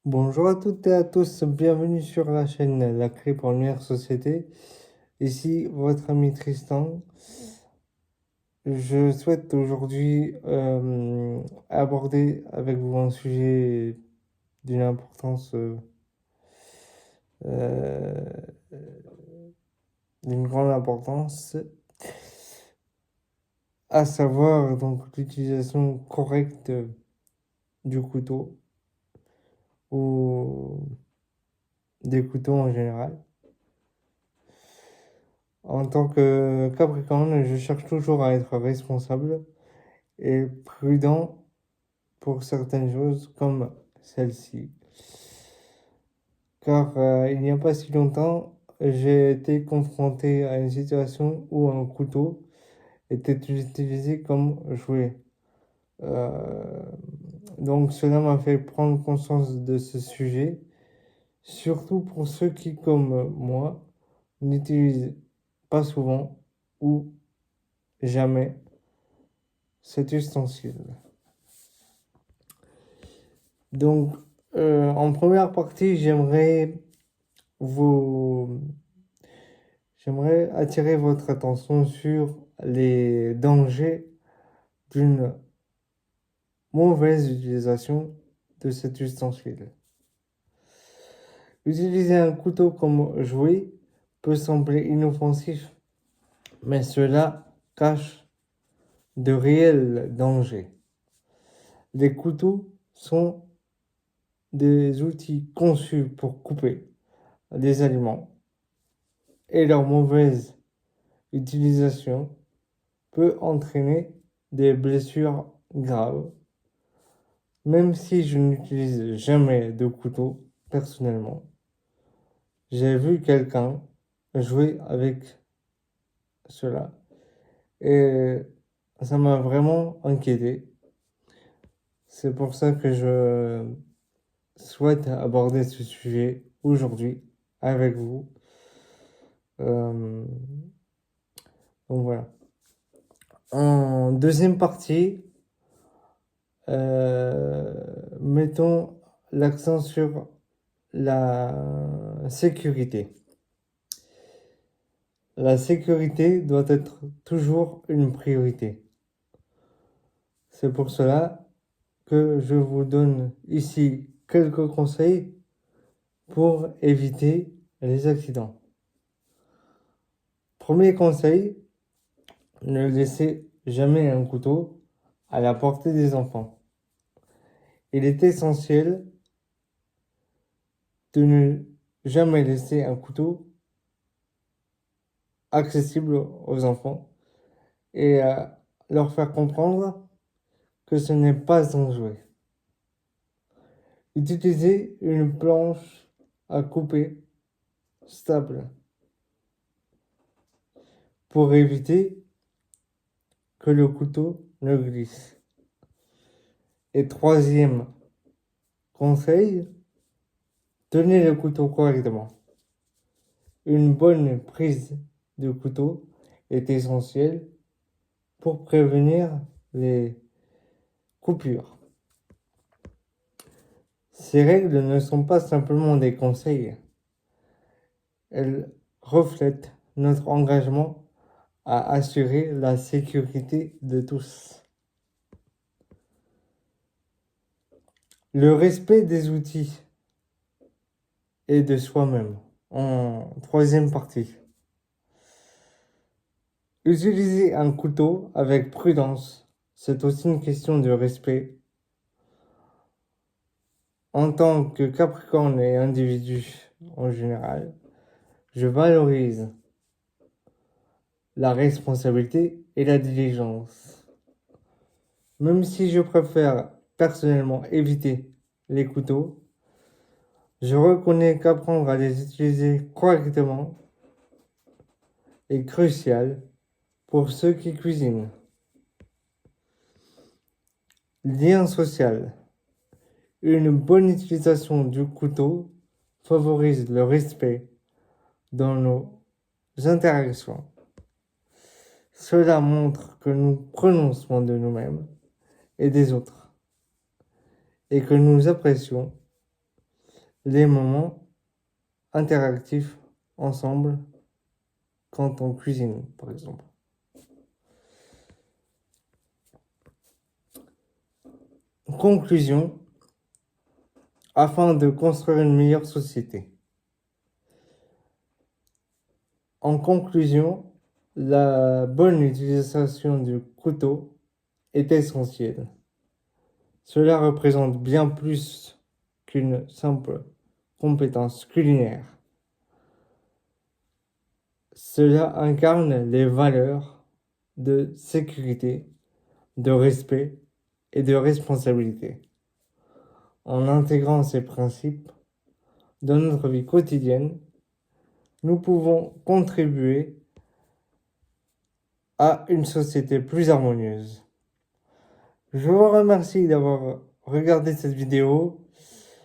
Bonjour à toutes et à tous, bienvenue sur la chaîne La Clé pour une meilleure société. Ici votre ami Tristan. Je souhaite aujourd'hui aborder avec vous un sujet d'une importance, euh, d'une grande importance, à savoir donc l'utilisation correcte du couteau ou des couteaux en général. En tant que Capricorne, je cherche toujours à être responsable et prudent pour certaines choses comme celle-ci. Car il n'y a pas si longtemps, j'ai été confronté à une situation où un couteau était utilisé comme jouet. Euh, donc cela m'a fait prendre conscience de ce sujet, surtout pour ceux qui, comme moi, n'utilisent pas souvent ou jamais cet ustensile. Donc, en première partie, vous, j'aimerais attirer votre attention sur les dangers d'une mauvaise utilisation de cet ustensile. Utiliser un couteau comme jouet peut sembler inoffensif, mais cela cache de réels dangers. Les couteaux sont des outils conçus pour couper des aliments et leur mauvaise utilisation peut entraîner des blessures graves. Même si je n'utilise jamais de couteau personnellement, j'ai vu quelqu'un jouer avec cela et ça m'a vraiment inquiété. C'est pour ça que je souhaite aborder ce sujet aujourd'hui avec vous. Euh, donc voilà. En deuxième partie, euh, mettons l'accent sur la sécurité. La sécurité doit être toujours une priorité. C'est pour cela que je vous donne ici quelques conseils pour éviter les accidents. Premier conseil, ne laissez jamais un couteau à la portée des enfants. Il est essentiel de ne jamais laisser un couteau accessible aux enfants et leur faire comprendre que ce n'est pas un jouet. Utilisez une planche à couper stable pour éviter que le couteau ne glisse. Et troisième conseil, tenez le couteau correctement. Une bonne prise de couteau est essentielle pour prévenir les coupures. Ces règles ne sont pas simplement des conseils, elles reflètent notre engagement à assurer la sécurité de tous. Le respect des outils et de soi-même. En troisième partie. Utiliser un couteau avec prudence, c'est aussi une question de respect. En tant que Capricorne et individu en général, je valorise la responsabilité et la diligence. Même si je préfère personnellement éviter les couteaux, je reconnais qu'apprendre à les utiliser correctement est crucial pour ceux qui cuisinent. Lien social. Une bonne utilisation du couteau favorise le respect dans nos interactions. Cela montre que nous prenons soin de nous-mêmes et des autres et que nous apprécions les moments interactifs ensemble quand on cuisine, par exemple. Conclusion, afin de construire une meilleure société. En conclusion, la bonne utilisation du couteau est essentielle. Cela représente bien plus qu'une simple compétence culinaire. Cela incarne les valeurs de sécurité, de respect et de responsabilité. En intégrant ces principes dans notre vie quotidienne, nous pouvons contribuer à une société plus harmonieuse. Je vous remercie d'avoir regardé cette vidéo.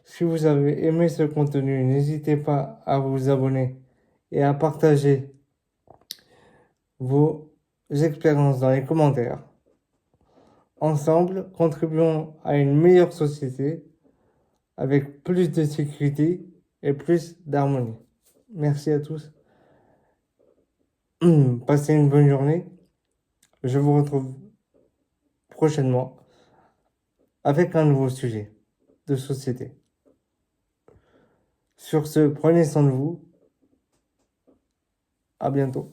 Si vous avez aimé ce contenu, n'hésitez pas à vous abonner et à partager vos expériences dans les commentaires. Ensemble, contribuons à une meilleure société avec plus de sécurité et plus d'harmonie. Merci à tous. Passez une bonne journée. Je vous retrouve prochainement avec un nouveau sujet de société. Sur ce, prenez soin de vous. À bientôt.